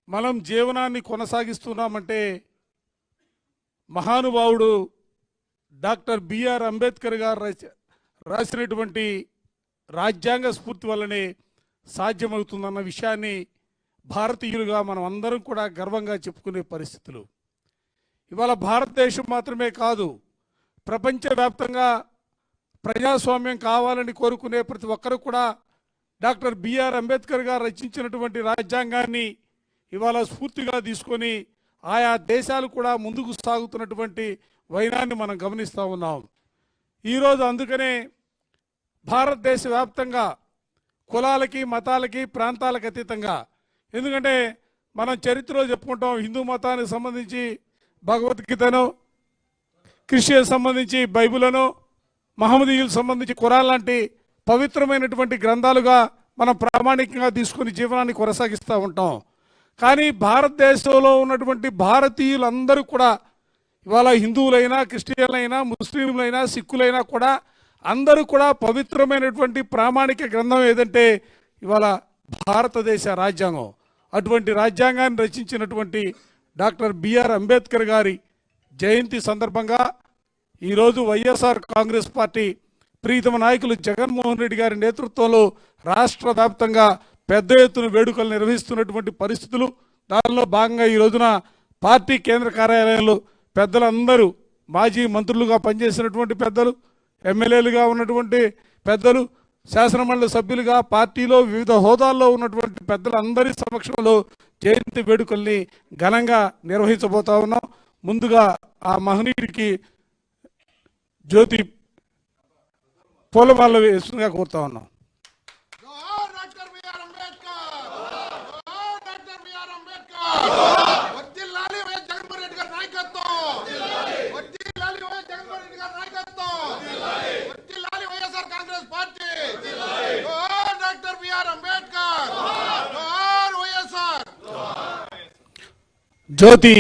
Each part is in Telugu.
మనం జీవనాన్ని కొనసాగిస్తున్నామంటే మహానుభావుడు డాక్టర్ బిఆర్ అంబేద్కర్ గారు రాసినటువంటి రాజ్యాంగ స్ఫూర్తి వల్లనే సాధ్యమవుతుందన్న విషయాన్ని భారతీయులుగా మనం అందరం కూడా గర్వంగా చెప్పుకునే పరిస్థితులు. ఇవాళ భారతదేశం మాత్రమే కాదు, ప్రపంచవ్యాప్తంగా ప్రజాస్వామ్యం కావాలని కోరుకునే ప్రతి ఒక్కరూ కూడా డాక్టర్ బిఆర్ అంబేద్కర్ గారు రచించినటువంటి రాజ్యాంగాన్ని ఇవాళ స్ఫూర్తిగా తీసుకొని ఆయా దేశాలు కూడా ముందుకు సాగుతున్నటువంటి వైనాన్ని మనం గమనిస్తూ ఉన్నాం. ఈరోజు అందుకనే భారతదేశ వ్యాప్తంగా కులాలకి మతాలకి ప్రాంతాలకు అతీతంగా, ఎందుకంటే మనం చరిత్రలో చెప్పుకుంటాం, హిందూ మతానికి సంబంధించి భగవద్గీతను, క్రిస్టియన్ సంబంధించి బైబిలను, మహమ్మదీయులకు సంబంధించి ఖురాన్ లాంటి పవిత్రమైనటువంటి గ్రంథాలుగా మనం ప్రామాణికంగా తీసుకుని జీవనాన్ని కొనసాగిస్తూ ఉంటాం. కానీ భారతదేశంలో ఉన్నటువంటి భారతీయులందరూ కూడా ఇవాళ హిందువులైనా, క్రిస్టియన్లైనా, ముస్లింలైనా, సిక్కులైనా కూడా అందరూ కూడా పవిత్రమైనటువంటి ప్రామాణిక గ్రంథం ఏదంటే ఇవాళ భారతదేశ రాజ్యాంగం. అటువంటి రాజ్యాంగాన్ని రచించినటువంటి డాక్టర్ బిఆర్ అంబేద్కర్ గారి జయంతి సందర్భంగా ఈరోజు వైఎస్ఆర్ కాంగ్రెస్ పార్టీ ప్రీతమ నాయకులు జగన్మోహన్ రెడ్డి గారి నేతృత్వంలో రాష్ట్ర వ్యాప్తంగా పెద్ద ఎత్తున వేడుకలు నిర్వహిస్తున్నటువంటి పరిస్థితులు. దానిలో భాగంగా ఈ రోజున పార్టీ కేంద్ర కార్యాలయంలో పెద్దలందరూ, మాజీ మంత్రులుగా పనిచేసినటువంటి పెద్దలు, ఎమ్మెల్యేలుగా ఉన్నటువంటి పెద్దలు, శాసనమండలి సభ్యులుగా పార్టీలో వివిధ హోదాల్లో ఉన్నటువంటి పెద్దలందరి సమక్షంలో జయంతి వేడుకల్ని ఘనంగా నిర్వహించబోతా ఉన్నాం. ముందుగా ఆ మహనీయుడికి జ్యోతి పూలమాల వేస్తుగా కోరుతా ఉన్నాం. జ్యోతి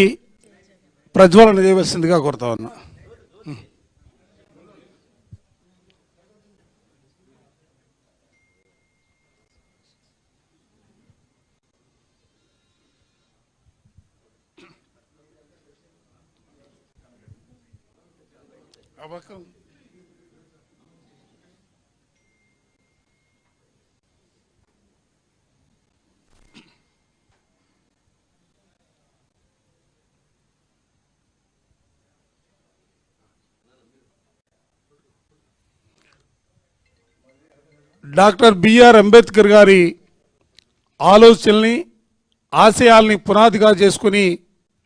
ప్రజ్వలన చేయవలసిందిగా కోరుతా ఉన్నా. డాక్టర్ బిఆర్ అంబేద్కర్ గారి ఆలోచనల్ని, ఆశయాల్ని పునాదిగా చేసుకుని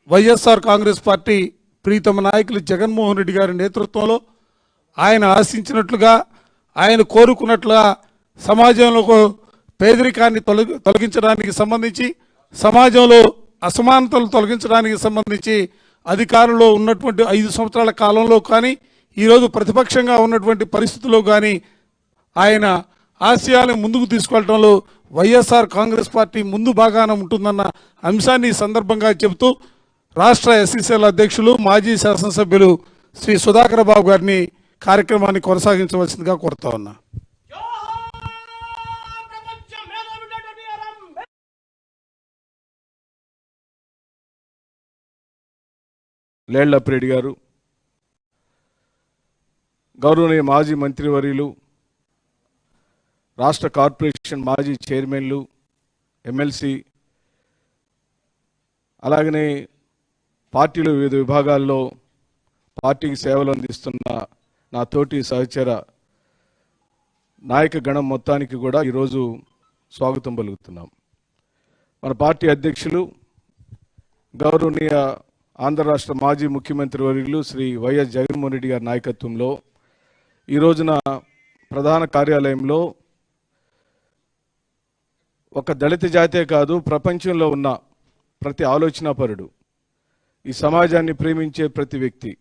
వైఎస్ఆర్ కాంగ్రెస్ పార్టీ ప్రీతమ నాయకులు జగన్మోహన్ రెడ్డి గారి నేతృత్వంలో ఆయన ఆశించినట్లుగా, ఆయన కోరుకున్నట్లుగా సమాజంలో పేదరికాన్ని తొలగించడానికి సంబంధించి, సమాజంలో అసమానతలు తొలగించడానికి సంబంధించి అధికారంలో ఉన్నటువంటి 5 సంవత్సరాల కాలంలో కానీ, ఈరోజు ప్రతిపక్షంగా ఉన్నటువంటి పరిస్థితుల్లో కానీ ఆయన ఆశయాలను ముందుకు తీసుకెళ్లడంలో వైఎస్ఆర్ కాంగ్రెస్ పార్టీ ముందు భాగాన ఉంటుందన్న అంశాన్ని ఈ సందర్భంగా చెబుతూ రాష్ట్ర ఎస్సీసీఎల్ అధ్యక్షులు, మాజీ శాసనసభ్యులు శ్రీ సుధాకర్ బాబు గారిని కార్యక్రమాన్ని కొనసాగించవలసిందిగా కోరుతా ఉన్నా. లేళ్లప్రెడ్డి గారు, గౌరవనీయ మాజీ మంత్రివర్యులు, రాష్ట్ర కార్పొరేషన్ మాజీ చైర్మన్లు, ఎమ్మెల్సీ, అలాగనే పార్టీలో వివిధ విభాగాల్లో పార్టీకి సేవలు అందిస్తున్న నా తోటి సహచర నాయక గణం మొత్తానికి కూడా ఈరోజు స్వాగతం పలుకుతున్నాం. మన పార్టీ అధ్యక్షులు, గౌరవనీయ ఆంధ్ర రాష్ట్ర మాజీ ముఖ్యమంత్రి వర్యులు శ్రీ వైఎస్ జగన్మోహన్ రెడ్డి గారి నాయకత్వంలో ఈ రోజున ప్రధాన కార్యాలయంలో ఒక దళిత జాతే కాదు, ప్రపంచంలో ఉన్న ప్రతి ఆలోచనాపరుడు, ఈ సమాజాన్ని ప్రేమించే ప్రతి వ్యక్తి,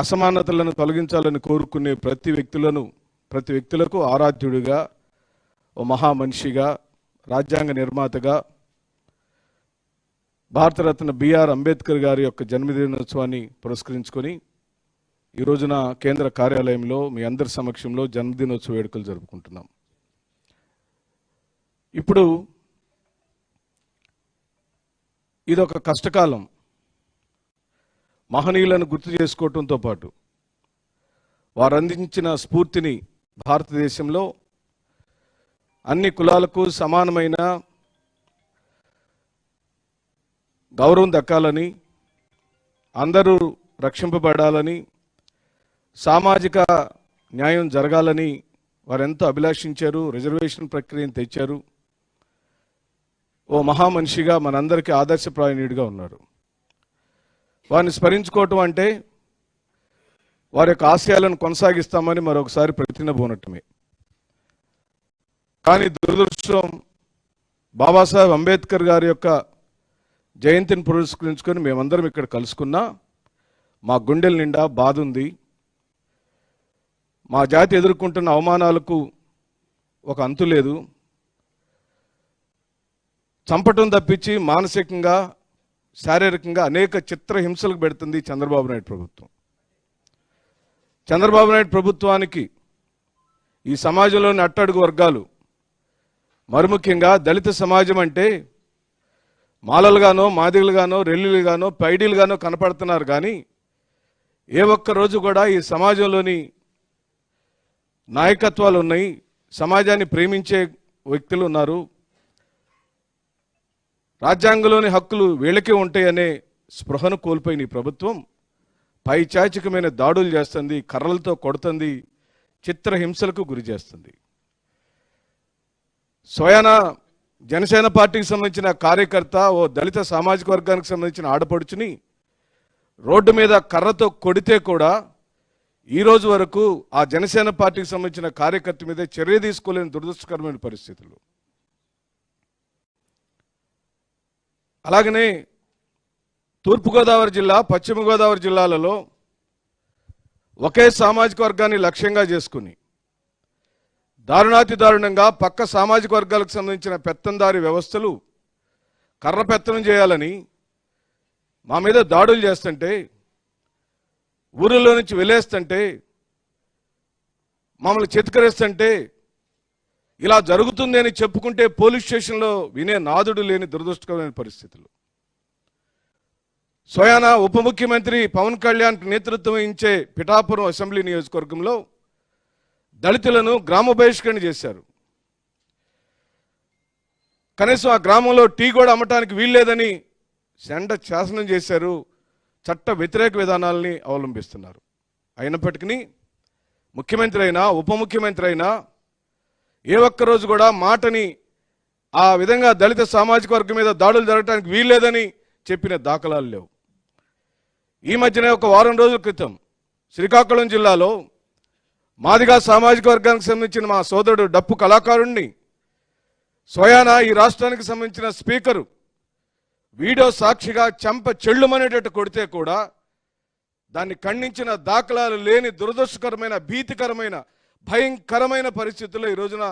అసమానతలను తొలగించాలని కోరుకునే ప్రతి వ్యక్తులకు ఆరాధ్యుడిగా, ఓ మహామనిషిగా, రాజ్యాంగ నిర్మాతగా భారతరత్న బిఆర్ అంబేద్కర్ గారి యొక్క జన్మదినోత్సవాన్ని పురస్కరించుకొని ఈ రోజున కేంద్ర కార్యాలయంలో మీ అందరి సమక్షంలో జన్మదినోత్సవ వేడుకలు జరుపుకుంటున్నాం. ఇప్పుడు ఇదొక కష్టకాలం. మహనీయులను గుర్తు చేసుకోవటంతో పాటు వారు అందించిన స్ఫూర్తిని భారతదేశంలో అన్ని కులాలకు సమానమైన గౌరవం దక్కాలని, అందరూ రక్షింపబడాలని, సామాజిక న్యాయం జరగాలని వారెంతో అభిలాషించారు. రిజర్వేషన్ ప్రక్రియను తెచ్చారు. ఓ మహామనిషిగా మనందరికీ ఆదర్శప్రాయణీయుడిగా ఉన్నారు. వారిని స్మరించుకోవటం అంటే వారి యొక్క ఆశయాలను కొనసాగిస్తామని మరొకసారి ప్రతినబూనటమే. కానీ దురదృష్టం, బాబాసాహెబ్ అంబేద్కర్ గారి యొక్క జయంతిని పురస్కరించుకొని మేమందరం ఇక్కడ కలుసుకున్నా మా గుండెల నిండా బాధ ఉంది. మా జాతి ఎదుర్కొంటున్న అవమానాలకు ఒక అంతు లేదు. చంపటం తప్పించి మానసికంగా, శారీరకంగా అనేక చిత్రహింసలకు పెడుతుంది చంద్రబాబు నాయుడు ప్రభుత్వం. చంద్రబాబు నాయుడు ప్రభుత్వానికి ఈ సమాజంలోని అట్టడుగు వర్గాలు, మరి ముఖ్యంగా దళిత సమాజం అంటే మాలలుగానో, మాదిగలుగానో, రెల్లులుగానో, పైడీలుగానో కనపడుతున్నారు. కానీ ఏ ఒక్క రోజు కూడా ఈ సమాజంలోని నాయకత్వాలు ఉన్నాయి, సమాజాన్ని ప్రేమించే వ్యక్తులు ఉన్నారు, రాజ్యాంగంలోని హక్కులు వీళ్ళకే ఉంటాయనే స్పృహను కోల్పోయిన ఈ ప్రభుత్వం పైచాచికమైన దాడులు చేస్తుంది, కర్రలతో కొడుతుంది, చిత్రహింసలకు గురి చేస్తుంది. స్వయాన జనసేన పార్టీకి సంబంధించిన కార్యకర్త, ఓ దళిత సామాజిక వర్గానికి సంబంధించిన ఆడపడుచుని రోడ్డు మీద కర్రతో కొడితే కూడా ఈ రోజు వరకు ఆ జనసేన పార్టీకి సంబంధించిన కార్యకర్త మీద చర్య తీసుకోలేని దురదృష్టకరమైన పరిస్థితులు. అలాగనే తూర్పుగోదావరి జిల్లా, పశ్చిమ గోదావరి జిల్లాలలో ఒకే సామాజిక వర్గాన్ని లక్ష్యంగా చేసుకుని దారుణాతి దారుణంగా పక్క సామాజిక వర్గాలకు సంబంధించిన పెత్తందారి వ్యవస్థలు కర్ర పెత్తనం చేయాలని మా మీద దాడులు చేస్తుంటే, ఊరిలో నుంచి వెలేస్తుంటే, మమ్మల్ని చితకరేస్తుంటే, ఇలా జరుగుతుంది అని చెప్పుకుంటే పోలీస్ స్టేషన్లో వినే నాదుడు లేని దురదృష్టకరమైన పరిస్థితులు. స్వయాన ఉప ముఖ్యమంత్రి పవన్ కళ్యాణ్ నేతృత్వం వహించే పిఠాపురం అసెంబ్లీ నియోజకవర్గంలో దళితులను గ్రామ బహిష్కరణ చేశారు. కనీసం ఆ గ్రామంలో టీ కూడా అమ్మటానికి వీల్లేదని శండ శాసనం చేశారు. చట్ట వ్యతిరేక విధానాలని అవలంబిస్తున్నారు. అయినప్పటికీ ముఖ్యమంత్రి అయినా, ఉప ముఖ్యమంత్రి అయినా ఏ ఒక్కరోజు కూడా మాటని ఆ విధంగా దళిత సామాజిక వర్గం మీద దాడులు జరగడానికి వీల్లేదని చెప్పిన దాఖలాలు లేవు. ఈ మధ్యనే ఒక వారం రోజుల క్రితం శ్రీకాకుళం జిల్లాలో మాదిగా సామాజిక వర్గానికి సంబంధించిన మా సోదరుడు డప్పు కళాకారుణ్ణి స్వయాన ఈ రాష్ట్రానికి సంబంధించిన స్పీకరు వీడియో సాక్షిగా చెంప చెళ్ళుమనేటట్టు కొడితే కూడా దాన్ని ఖండించిన దాఖలాలు లేని దురదృష్టకరమైన, భీతికరమైన, భయంకరమైన పరిస్థితుల్లో ఈ రోజున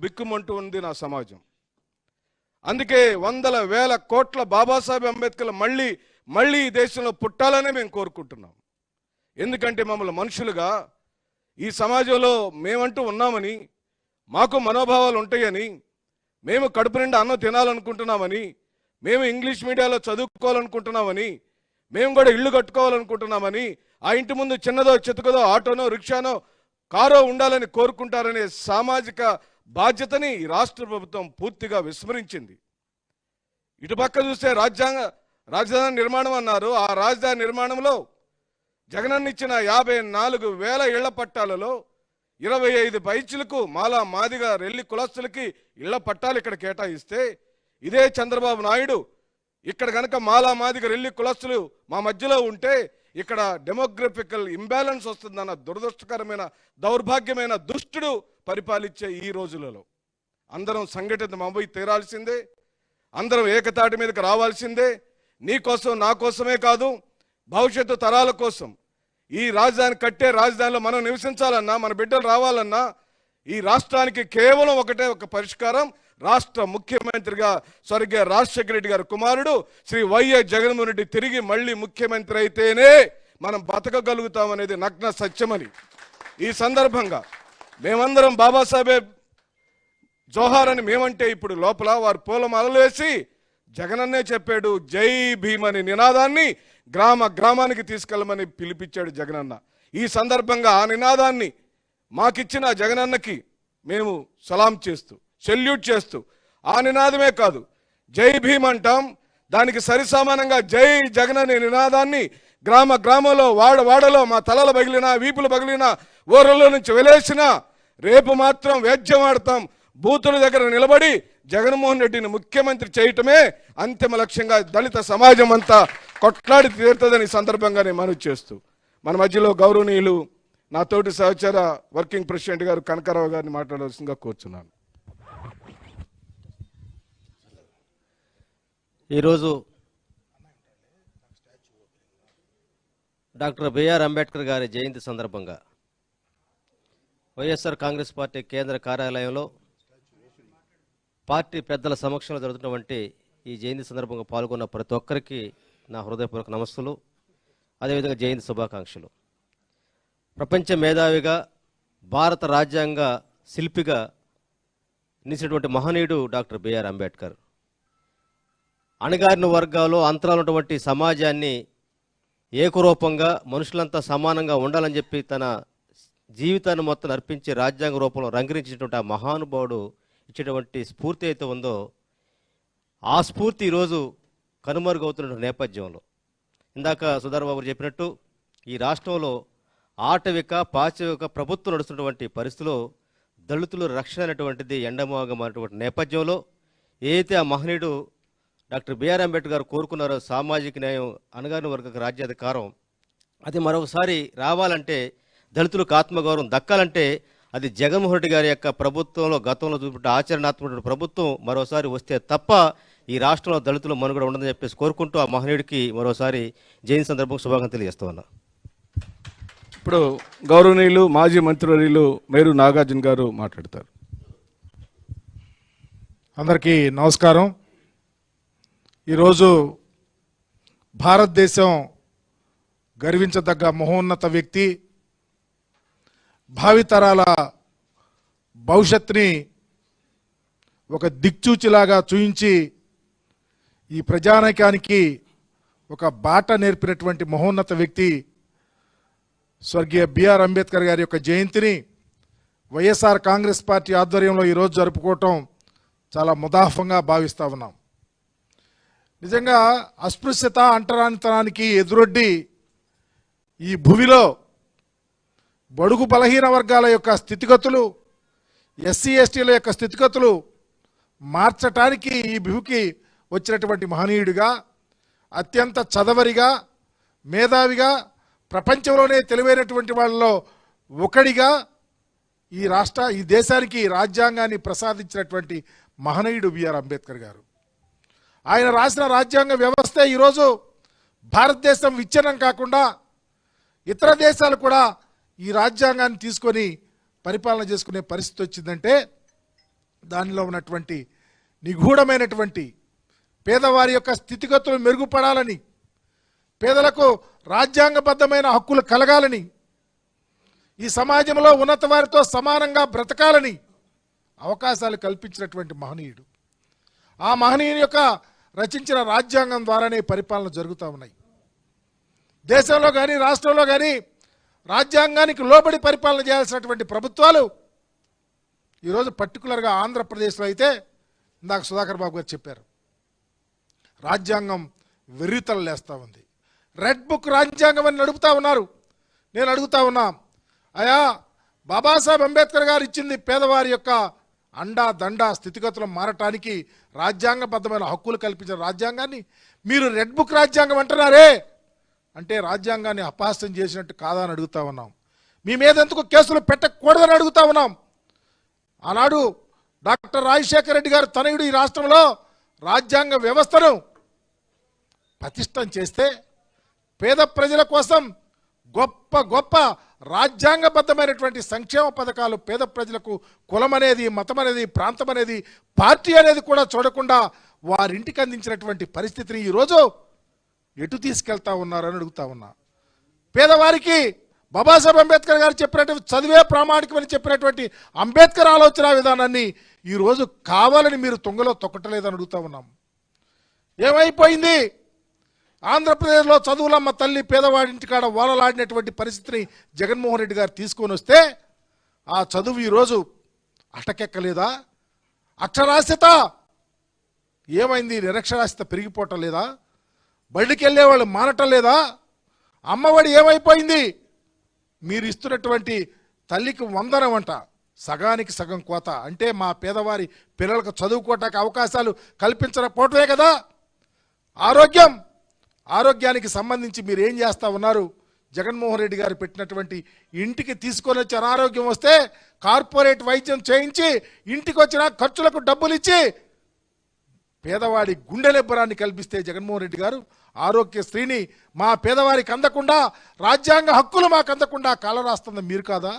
బిక్కుమంటూ ఉంది నా సమాజం. అందుకే వందల వేల కోట్ల బాబాసాహెబ్ అంబేద్కర్ మళ్ళీ ఈ దేశంలో పుట్టాలనే మేము కోరుకుంటున్నాం. ఎందుకంటే మమ్మల్ని మనుషులుగా ఈ సమాజంలో మేమంటూ ఉన్నామని, మాకు మనోభావాలు ఉంటాయని, మేము కడుపు నిండా అన్నం తినాలనుకుంటున్నామని, మేము ఇంగ్లీష్ మీడియాలో చదువుకోవాలనుకుంటున్నామని, మేము కూడా ఇల్లు కట్టుకోవాలనుకుంటున్నామని, ఆ ఇంటి ముందు చిన్నదో చితకదో ఆటోనో రిక్షానో కారో ఉండాలని కోరుకుంటారనే సామాజిక బాధ్యతని ఈ రాష్ట్ర ప్రభుత్వం పూర్తిగా విస్మరించింది. ఇటుపక్క చూస్తే రాజధాని నిర్మాణం అన్నారు. ఆ రాజధాని నిర్మాణంలో జగనన్న ఇచ్చిన 54,000 ఇళ్ల పట్టాలలో 25 పైచులకు మాలా మాదిగా రెల్లి కులస్తులకి ఇళ్ల పట్టాలు ఇక్కడ కేటాయిస్తే, ఇదే చంద్రబాబు నాయుడు ఇక్కడ కనుక మాలా మాదిగ రెల్లి కులస్తులు మా మధ్యలో ఉంటే ఇక్కడ డెమోగ్రఫికల్ ఇంబ్యాలెన్స్ వస్తుందన్న దురదృష్టకరమైన, దౌర్భాగ్యమైన దుష్టుడు పరిపాలించే ఈ రోజులలో అందరం సంఘటితమై తీరాల్సిందే. అందరం ఏకతాటి మీదకి రావాల్సిందే. నీ కోసం, నా కోసమే కాదు, భవిష్యత్తు తరాల కోసం. ఈ రాజధాని కట్టే రాజధానిలో మనం నివసించాలన్నా, మన బిడ్డలు రావాలన్నా ఈ రాష్ట్రానికి కేవలం ఒకటే ఒక పరిష్కారం. రాష్ట్ర ముఖ్యమంత్రిగా స్వర్గీయ రాజశేఖర రెడ్డి గారి కుమారుడు శ్రీ వైఎస్ జగన్మోహన్ రెడ్డి తిరిగి మళ్ళీ ముఖ్యమంత్రి అయితేనే మనం బతకగలుగుతామనేది నగ్న సత్యమని ఈ సందర్భంగా మేమందరం బాబాసాహెబ్ జోహార్ అని మేమంటే ఇప్పుడు లోపల వారు పూలమాలలు వేసి జగనన్నే చెప్పాడు, జై భీమ్ అనే నినాదాన్ని గ్రామ గ్రామానికి తీసుకెళ్ళమని పిలిపించాడు జగనన్న. ఈ సందర్భంగా ఆ నినాదాన్ని మాకిచ్చిన జగనన్నకి మేము సలాం చేస్తూ, సెల్యూట్ చేస్తూ, ఆ నినాదమే కాదు జై భీమ్ అంటాం, దానికి సరిసమానంగా జై జగన్ అనే నినాదాన్ని గ్రామ గ్రామంలో వాడలో మా తలలు పగిలినా, వీపులు పగిలినా, ఊరల్లో నుంచి వెలేసినా రేపు మాత్రం వేద్యం ఆడతాం. బూతుల దగ్గర నిలబడి జగన్మోహన్ రెడ్డిని ముఖ్యమంత్రి చేయటమే అంతిమ లక్ష్యంగా దళిత సమాజం అంతా కొట్లాడి తీరుతుందని సందర్భంగా నేను మనవి చేస్తూ, మన మధ్యలో గౌరవనీయులు నా తోటి సహచర వర్కింగ్ ప్రెసిడెంట్ గారు కనకారావు గారిని మాట్లాడవలసిందిగా కోరుచున్నాను. ఈరోజు డాక్టర్ బిఆర్ అంబేద్కర్ గారి జయంతి సందర్భంగా వైఎస్ఆర్ కాంగ్రెస్ పార్టీ కేంద్ర కార్యాలయంలో పార్టీ పెద్దల సమక్షంలో జరుగుతున్నటువంటి ఈ జయంతి సందర్భంగా పాల్గొన్న ప్రతి ఒక్కరికి నా హృదయపూర్వక నమస్సులు, అదేవిధంగా జయంతి శుభాకాంక్షలు. ప్రపంచ మేధావిగా, భారత రాజ్యాంగ శిల్పిగా నిలిచినటువంటి మహనీయుడు డాక్టర్ బిఆర్ అంబేద్కర్. అణగారిన వర్గాలు, అంతరాలు ఉన్నటువంటి సమాజాన్ని ఏకరూపంగా మనుషులంతా సమానంగా ఉండాలని చెప్పి తన జీవితాన్ని మొత్తం అర్పించి రాజ్యాంగ రూపంలో రంగరించినటువంటి ఆ మహానుభావుడు ఇచ్చేటువంటి స్ఫూర్తి అయితే ఉందో, ఆ స్ఫూర్తి ఈరోజు కనుమరుగవుతున్న నేపథ్యంలో ఇందాక సుధార్ బాబు చెప్పినట్టు ఈ రాష్ట్రంలో ఆటవిక పాచవిక ప్రభుత్వం నడుస్తున్నటువంటి పరిస్థితిలో దళితుల రక్షణ అనేటువంటిది ఎండమాగా మారినటువంటి నేపథ్యంలో ఏదైతే ఆ మహనీయుడు డాక్టర్ బిఆర్ అంబేద్కర్ గారు కోరుకున్నారో సామాజిక న్యాయం, అణగారిన వర్గ రాజ్యాధికారం, అది మరొకసారి రావాలంటే, దళితులకు ఆత్మగౌరవం దక్కాలంటే అది జగన్మోహన్ రెడ్డి గారి యొక్క ప్రభుత్వంలో గతంలో చూపించిన ఆచరణాత్మక ప్రభుత్వం మరోసారి వస్తే తప్ప ఈ రాష్ట్రంలో దళితుల మనుగడ ఉండదని చెప్పేసి కోరుకుంటూ ఆ మహనీయుడికి మరోసారి జయంతి సందర్భంగా శుభాకాంక్షలు తెలియజేస్తూ ఉన్నా. ఇప్పుడు గౌరవనీయులు మాజీ మంత్రివర్యులు మేరు నాగార్జున గారు మాట్లాడతారు. అందరికీ నమస్కారం. ఈరోజు భారతదేశం గర్వించదగ్గ మహోన్నత వ్యక్తి, భావితరాల భవిష్యత్తుని ఒక దిక్చూచిలాగా చూయించి ఈ ప్రజానైకానికి ఒక బాట నేర్పినటువంటి మహోన్నత వ్యక్తి స్వర్గీయ బిఆర్ అంబేద్కర్ గారి యొక్క జయంతిని వైఎస్ఆర్ కాంగ్రెస్ పార్టీ ఆధ్వర్యంలో ఈరోజు జరుపుకోవటం చాలా ముదాఫంగా భావిస్తూ ఉన్నాం. నిజంగా అస్పృశ్యత, అంటరానితనానికి ఎదురొడ్డి ఈ భూమిలో బడుగు బలహీన వర్గాల యొక్క స్థితిగతులు, ఎస్సీ ఎస్టీల యొక్క స్థితిగతులు మార్చటానికి ఈ భూమికి వచ్చినటువంటి మహనీయుడిగా, అత్యంత చదవరిగా, మేధావిగా, ప్రపంచంలోనే తెలివైనటువంటి వాళ్ళలో ఒకడిగా ఈ దేశానికి రాజ్యాంగాన్ని ప్రసాదించినటువంటి మహనీయుడు బిఆర్ అంబేద్కర్ గారు. ఆయన రాసిన రాజ్యాంగ వ్యవస్థే ఈరోజు భారతదేశం విచ్ఛిన్నం కాకుండా ఇతర దేశాలు కూడా ఈ రాజ్యాంగాన్ని తీసుకొని పరిపాలన చేసుకునే పరిస్థితి వచ్చిందంటే దానిలో ఉన్నటువంటి నిగూఢమైనటువంటి పేదవారి యొక్క స్థితిగతులు మెరుగుపడాలని, పేదలకు రాజ్యాంగబద్ధమైన హక్కులు కలగాలని, ఈ సమాజంలో ఉన్నత వారితో సమానంగా బ్రతకాలని అవకాశాలు కల్పించినటువంటి మహనీయుడు. ఆ మహనీయుని యొక్క రచించిన రాజ్యాంగం ద్వారానే పరిపాలన జరుగుతూ ఉన్నాయి. దేశంలో కానీ రాష్ట్రంలో కానీ రాజ్యాంగానికి లోబడి పరిపాలన చేయాల్సినటువంటి ప్రభుత్వాలు ఈరోజు పర్టికులర్గా ఆంధ్రప్రదేశ్లో అయితే ఇందాక సుధాకర్ బాబు గారు చెప్పారు, రాజ్యాంగం వెర్రితలు లేస్తూ ఉంది. రెడ్ బుక్ రాజ్యాంగం అని నడుపుతా ఉన్నారు. నేను అడుగుతా ఉన్నా, అయా బాబాసాహెబ్ అంబేద్కర్ గారు ఇచ్చింది పేదవారి యొక్క అండా దండా స్థితిగతులు మారటానికి రాజ్యాంగబద్ధమైన హక్కులు కల్పించిన రాజ్యాంగాన్ని మీరు రెడ్ బుక్ రాజ్యాంగం అంటున్నారే అంటే రాజ్యాంగాన్ని అపహాస్యం చేసినట్టు కాదా అని అడుగుతా ఉన్నాం. మీ మీద ఎందుకు కేసులు పెట్టకూడదని అడుగుతా ఉన్నాం. ఆనాడు డాక్టర్ రాజశేఖర రెడ్డి గారు తనయుడు ఈ రాష్ట్రంలో రాజ్యాంగ వ్యవస్థను పటిష్టం చేస్తే పేద ప్రజల కోసం గొప్ప గొప్ప రాజ్యాంగబద్ధమైనటువంటి సంక్షేమ పథకాలు పేద ప్రజలకు కులం అనేది, మతం అనేది, ప్రాంతం అనేది, పార్టీ అనేది కూడా చూడకుండా వారింటికి అందించినటువంటి పరిస్థితిని ఈరోజు ఎటు తీసుకెళ్తా ఉన్నారని అడుగుతా ఉన్నా. పేదవారికి బాబాసాహెబ్ అంబేద్కర్ గారు చెప్పినటువంటి చదివే ప్రామాణికమని చెప్పినటువంటి అంబేద్కర్ ఆలోచన విధానాన్ని ఈరోజు కావాలని మీరు తొంగలో తొక్కటలేదని అడుగుతా ఉన్నాం. ఏమైపోయింది? ఆంధ్రప్రదేశ్లో చదువులమ్మ తల్లి పేదవాడింటికాడ ఓలలాడినటువంటి పరిస్థితిని జగన్మోహన్ రెడ్డి గారు తీసుకొని వస్తే ఆ చదువు ఈరోజు అటకెక్కలేదా? అక్షరాస్యత ఏమైంది? నిరక్షరాస్యత పెరిగిపోవటం లేదా? బడికి వెళ్ళే వాళ్ళు మానటం లేదా? అమ్మఒడి ఏమైపోయింది? మీరు ఇస్తున్నటువంటి తల్లికి వందనం అంట, సగానికి సగం కోత. అంటే మా పేదవారి పిల్లలకు చదువుకోవటానికి అవకాశాలు కల్పించకపోవటమే కదా. ఆరోగ్యానికి సంబంధించి మీరు ఏం చేస్తా ఉన్నారు? జగన్మోహన్ రెడ్డి గారు పెట్టినటువంటి ఇంటికి తీసుకొని వచ్చి అనారోగ్యం వస్తే కార్పొరేట్ వైద్యం చేయించి ఇంటికి వచ్చిన ఖర్చులకు డబ్బులు ఇచ్చి పేదవాడి గుండెలెబ్బరాన్ని కల్పిస్తే జగన్మోహన్ రెడ్డి గారు ఆరోగ్యశ్రీని మా పేదవారికి అందకుండా, రాజ్యాంగ హక్కులు మాకు అందకుండా కాలరాస్తుంది మీరు కాదా?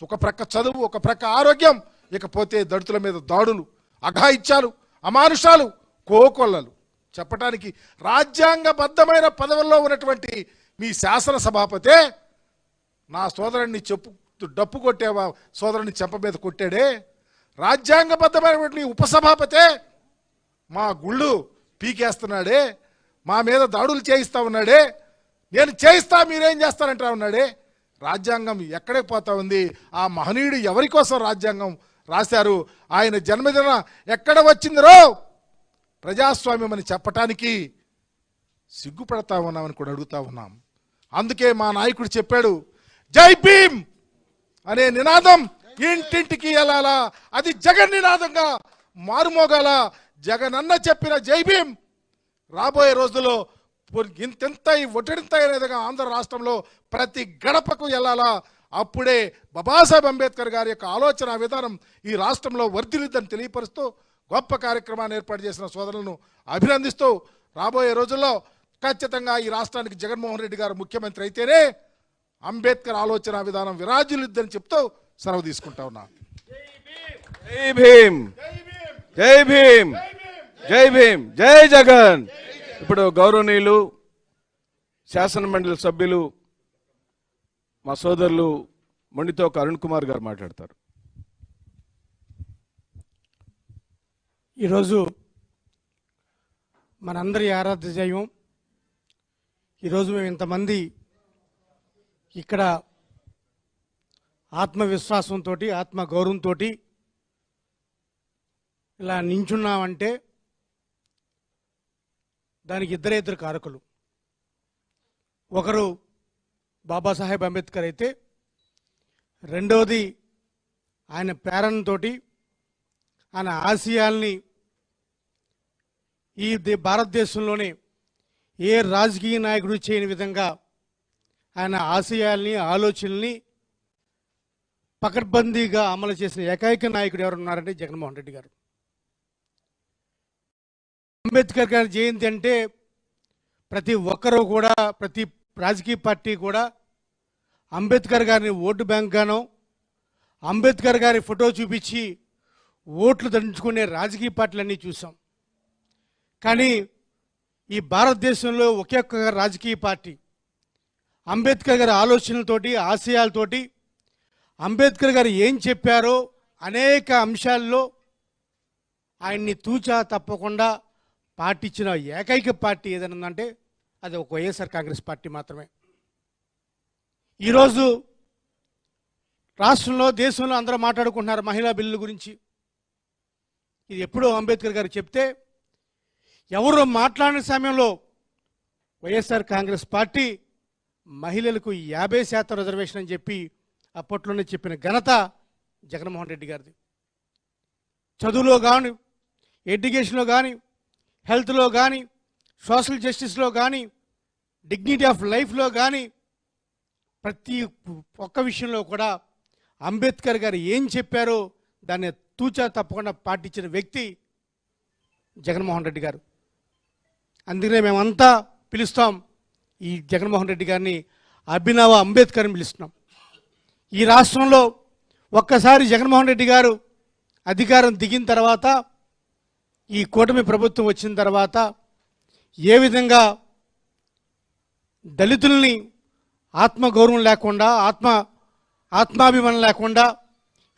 ఒక ప్రక్క చదువు, ఒక ప్రక్క ఆరోగ్యం, ఇకపోతే దళితుల మీద దాడులు, అఘాయిత్యాలు, అమానుషాలు, కోకొల్లలు. చెప్పటానికి రాజ్యాంగబద్ధమైన పదవుల్లో ఉన్నటువంటి మీ శాసనసభాపతే నా సోదరుడిని డప్పు కొట్టేవా సోదరుని చెంప మీద కొట్టాడే. రాజ్యాంగబద్ధమైనటువంటి ఉపసభాపతే మా గుళ్ళు పీకేస్తున్నాడే, మా మీద దాడులు చేయిస్తా ఉన్నాడే. నేను చేయిస్తా, మీరేం చేస్తారంటా ఉన్నాడే. రాజ్యాంగం ఎక్కడికి పోతా ఉంది? ఆ మహనీయుడు ఎవరి కోసం రాజ్యాంగం రాశారు? ఆయన జన్మదిన ఎక్కడ వచ్చిందిరో? ప్రజాస్వామ్యం అని చెప్పటానికి సిగ్గుపడతా ఉన్నామని కూడా అడుగుతా ఉన్నాం. అందుకే మా నాయకుడు చెప్పాడు, జై భీమ్ అనే నినాదం ఇంటింటికి వెళ్ళాలా, అది జగన్ నినాదంగా మారుమోగాల. జగనన్న చెప్పిన జై భీమ్ రాబోయే రోజుల్లో ఇంతెంత ఒటింత అనేదిగా ఆంధ్ర రాష్ట్రంలో ప్రతి గడపకు వెళ్ళాలా. అప్పుడే బాబాసాహెబ్ అంబేద్కర్ గారి యొక్క ఆలోచన విధానం ఈ రాష్ట్రంలో వర్ధిల్లుద్దని తెలియపరుస్తూ గొప్ప కార్యక్రమాన్ని ఏర్పాటు చేసిన సోదరులను అభినందిస్తూ రాబోయే రోజుల్లో ఖచ్చితంగా ఈ రాష్ట్రానికి జగన్మోహన్ రెడ్డి గారు ముఖ్యమంత్రి అయితేనే అంబేద్కర్ ఆలోచన విధానం విరాజిల్లుద్దని చెప్తూ సెలవు తీసుకుంటా ఉన్నా. జై భీమ్, జై భీమ్, జై భీమ్, జై జగన్. ఇప్పుడు గౌరవనీయులు శాసనమండలి సభ్యులు మా సోదరులు మొండితోక అరుణ్ కుమార్ గారు మాట్లాడతారు. ఈరోజు మనందరి ఆరాధ్య దైవం, ఈరోజు మేము ఇంతమంది ఇక్కడ ఆత్మవిశ్వాసంతో, ఆత్మగౌరవంతో ఇలా నించున్నామంటే దానికి ఇద్దరు కారకులు. ఒకరు బాబాసాహెబ్ అంబేద్కర్ అయితే, రెండవది ఆయన ప్రేరణతోటి, ఆయన ఆశయాల్ని ఈ భారతదేశంలోనే ఏ రాజకీయ నాయకుడు చేయని విధంగా ఆయన ఆశయాల్ని, ఆలోచనల్ని పకడ్బందీగా అమలు చేసిన ఏకైక నాయకుడు ఎవరు ఉన్నారంటే జగన్మోహన్ రెడ్డి గారు. అంబేద్కర్ గారి జయంతి అంటే ప్రతి ఒక్కరూ కూడా, ప్రతి రాజకీయ పార్టీ కూడా అంబేద్కర్ గారిని ఓటు బ్యాంక్గానో, అంబేద్కర్ గారి ఫోటో చూపించి ఓట్లు దంచుకునే రాజకీయ పార్టీలన్నీ చూసాం. కానీ ఈ భారతదేశంలో ఒకే ఒక్క రాజకీయ పార్టీ అంబేద్కర్ గారి ఆలోచనలతోటి, ఆశయాలతోటి, అంబేద్కర్ గారు ఏం చెప్పారో అనేక అంశాల్లో ఆయన్ని తూచా తప్పకుండా పాటించిన ఏకైక పార్టీ ఏదైనా ఉందంటే అది ఒక వైఎస్ఆర్ కాంగ్రెస్ పార్టీ మాత్రమే. ఈరోజు రాష్ట్రంలో, దేశంలో అందరూ మాట్లాడుకుంటున్నారు మహిళా బిల్లు గురించి. ఇది ఎప్పుడో అంబేద్కర్ గారు చెప్తే ఎవరు మాట్లాడిన సమయంలో వైఎస్ఆర్ కాంగ్రెస్ పార్టీ మహిళలకు 50% రిజర్వేషన్ అని చెప్పి అప్పట్లోనే చెప్పిన ఘనత జగన్మోహన్ రెడ్డి గారిది. చదువులో కానీ, ఎడ్యుకేషన్లో కానీ, హెల్త్లో కానీ, సోషల్ జస్టిస్లో కానీ, డిగ్నిటీ ఆఫ్ లైఫ్లో కానీ, ప్రతి ఒక్క విషయంలో కూడా అంబేద్కర్ గారు ఏం చెప్పారో దాన్ని తూచా తప్పకుండా పాటించిన వ్యక్తి జగన్మోహన్ రెడ్డి గారు. అందుకనే మేమంతా పిలుస్తాం ఈ జగన్మోహన్ రెడ్డి గారిని అభినవ అంబేద్కర్ని పిలుస్తున్నాం. ఈ రాష్ట్రంలో ఒక్కసారి జగన్మోహన్ రెడ్డి గారు అధికారం దిగిన తర్వాత, ఈ కూటమి ప్రభుత్వం వచ్చిన తర్వాత ఏ విధంగా దళితుల్ని ఆత్మగౌరవం లేకుండా, ఆత్మాభిమానం లేకుండా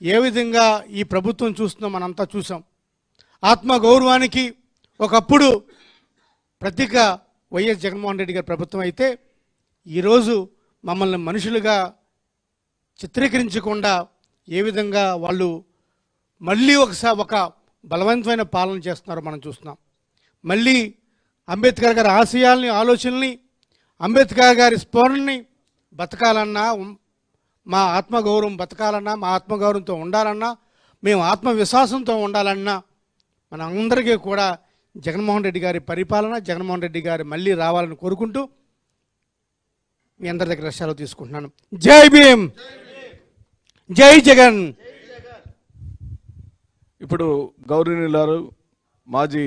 ఏ విధంగా ఈ ప్రభుత్వం చూస్తుందో మనంతా చూసాం. ఆత్మగౌరవానికి ఒకప్పుడు ప్రతీక వైఎస్ జగన్మోహన్ రెడ్డి గారి ప్రభుత్వం అయితే ఈరోజు మమ్మల్ని మనుషులుగా చిత్రీకరించకుండా ఏ విధంగా వాళ్ళు మళ్ళీ ఒక బలవంతమైన పాలన చేస్తున్నారో మనం చూస్తున్నాం. మళ్ళీ అంబేద్కర్ గారి ఆశయాల్ని, ఆలోచనల్ని, అంబేద్కర్ గారి స్ఫోరణని బతకాలన్నా, మా ఆత్మగౌరవం బతకాలన్నా, మా ఆత్మగౌరవంతో ఉండాలన్నా, మేము ఆత్మవిశ్వాసంతో ఉండాలన్నా మన అందరికీ కూడా జగన్మోహన్ రెడ్డి గారి పరిపాలన, జగన్మోహన్ రెడ్డి గారి మళ్ళీ రావాలని కోరుకుంటూ మీ అందరి దగ్గర సెలవు తీసుకుంటున్నాను. జై భీమ్, జై జగన్. ఇప్పుడు గౌరవనీయులారు మాజీ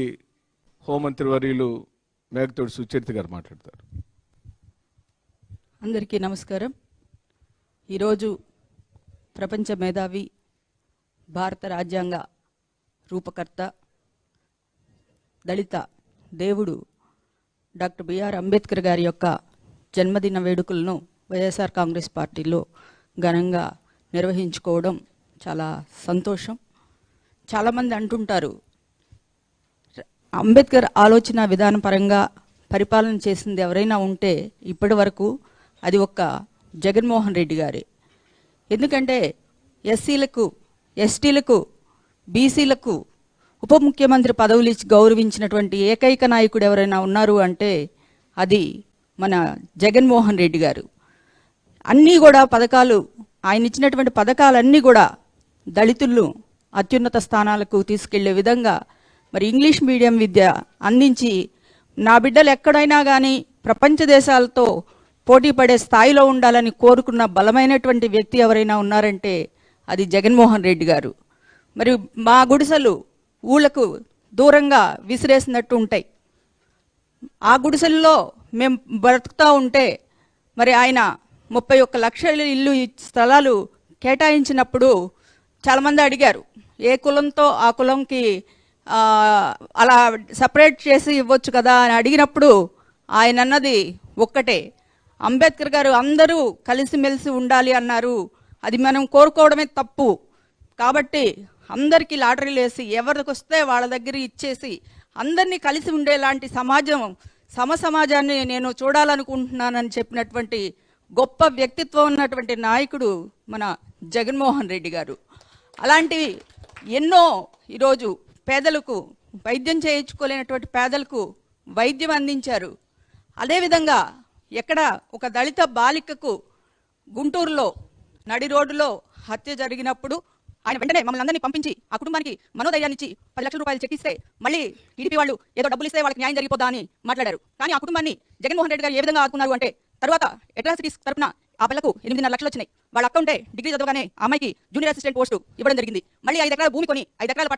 హోంమంత్రి వర్యులు మేకతోటి సుచరిత గారు మాట్లాడతారు. అందరికీ నమస్కారం. ఈరోజు ప్రపంచ మేధావి, భారత రాజ్యాంగ రూపకర్త, దళిత దేవుడు డాక్టర్ బిఆర్ అంబేద్కర్ గారి యొక్క జన్మదిన వేడుకలను వైఎస్ఆర్ కాంగ్రెస్ పార్టీలో ఘనంగా నిర్వహించుకోవడం చాలా సంతోషం. చాలామంది అంటుంటారు, అంబేద్కర్ ఆలోచన విధాన పరంగా పరిపాలన చేసింది ఎవరైనా ఉంటే ఇప్పటి వరకు అది ఒక్క జగన్మోహన్ రెడ్డి గారే. ఎందుకంటే ఎస్సీలకు, ఎస్టీలకు, బీసీలకు ఉప ముఖ్యమంత్రి పదవులు ఇచ్చి గౌరవించినటువంటి ఏకైక నాయకుడు ఎవరైనా ఉన్నారు అంటే అది మన జగన్మోహన్ రెడ్డి గారు. అన్నీ కూడా పథకాలు, ఆయన ఇచ్చినటువంటి పథకాలన్నీ కూడా దళితులను అత్యున్నత స్థానాలకు తీసుకెళ్లే విధంగా మరి ఇంగ్లీష్ మీడియం విద్య అందించి నా బిడ్డలు ఎక్కడైనా కానీ ప్రపంచ దేశాలతో పోటీ పడే స్థాయిలో ఉండాలని కోరుకున్న బలమైనటువంటి వ్యక్తి ఎవరైనా ఉన్నారంటే అది జగన్మోహన్ రెడ్డి గారు. మరి మా గుడిసెలు ఊళ్ళకు దూరంగా విసిరేసినట్టు ఉంటాయి. ఆ గుడిసెల్లో మేము బ్రతుకుతూ ఉంటే మరి ఆయన 31 లక్షల ఇల్లు స్థలాలు కేటాయించినప్పుడు చాలామంది అడిగారు, ఏ కులంతో ఆ కులంకి అలా సపరేట్ చేసి ఇవ్వచ్చు కదా అని అడిగినప్పుడు ఆయన అన్నది ఒక్కటే, అంబేద్కర్ గారు అందరూ కలిసిమెలిసి ఉండాలి అన్నారు. అది మనం కోరుకోవడమే తప్పు. కాబట్టి అందరికీ లాటరీలు వేసి ఎవరికి వస్తే వాళ్ళ దగ్గర ఇచ్చేసి అందరినీ కలిసి ఉండేలాంటి సమాజాన్ని నేను చూడాలనుకుంటున్నానని చెప్పినటువంటి గొప్ప వ్యక్తిత్వం ఉన్నటువంటి నాయకుడు మన జగన్మోహన్ రెడ్డి గారు. అలాంటివి ఎన్నో ఈరోజు పేదలకు వైద్యం చేయించుకోలేనటువంటి పేదలకు వైద్యం అందించారు. అదేవిధంగా ఎక్కడ ఒక దళిత బాలికకు గుంటూరులో నడి రోడ్డులో హత్య జరిగినప్పుడు ఆయన వెంటనే మమ్మల్ని అందరినీ పంపించి ఆ కుటుంబానికి మనోధైర్యాన్ని ఇచ్చి 10 లక్షల రూపాయలు చెక్ ఇస్తే మళ్ళీ టీడీపీ వాళ్ళు ఏదో డబ్బులు ఇస్తే వాళ్ళకి న్యాయం జరిగిపోదా అని మాట్లాడారు. కానీ ఆ కుటుంబాన్ని జగన్మోహన్ రెడ్డి గారు ఏ విధంగా ఆదుకున్నారు అంటే, తర్వాత అట్రాసిటీస్ తరఫున ఆ పిల్లకు 8.5 లక్షలు వచ్చినాయి. వాళ్ళ అకౌంటే డిగ్రీ చదవగానే అమ్మాయికి జూనియర్ అసిస్టెంట్ పోస్టు ఇవ్వడం జరిగింది. మళ్ళీ 5 ఎకరాల భూమి కొని 5 ఎకరాల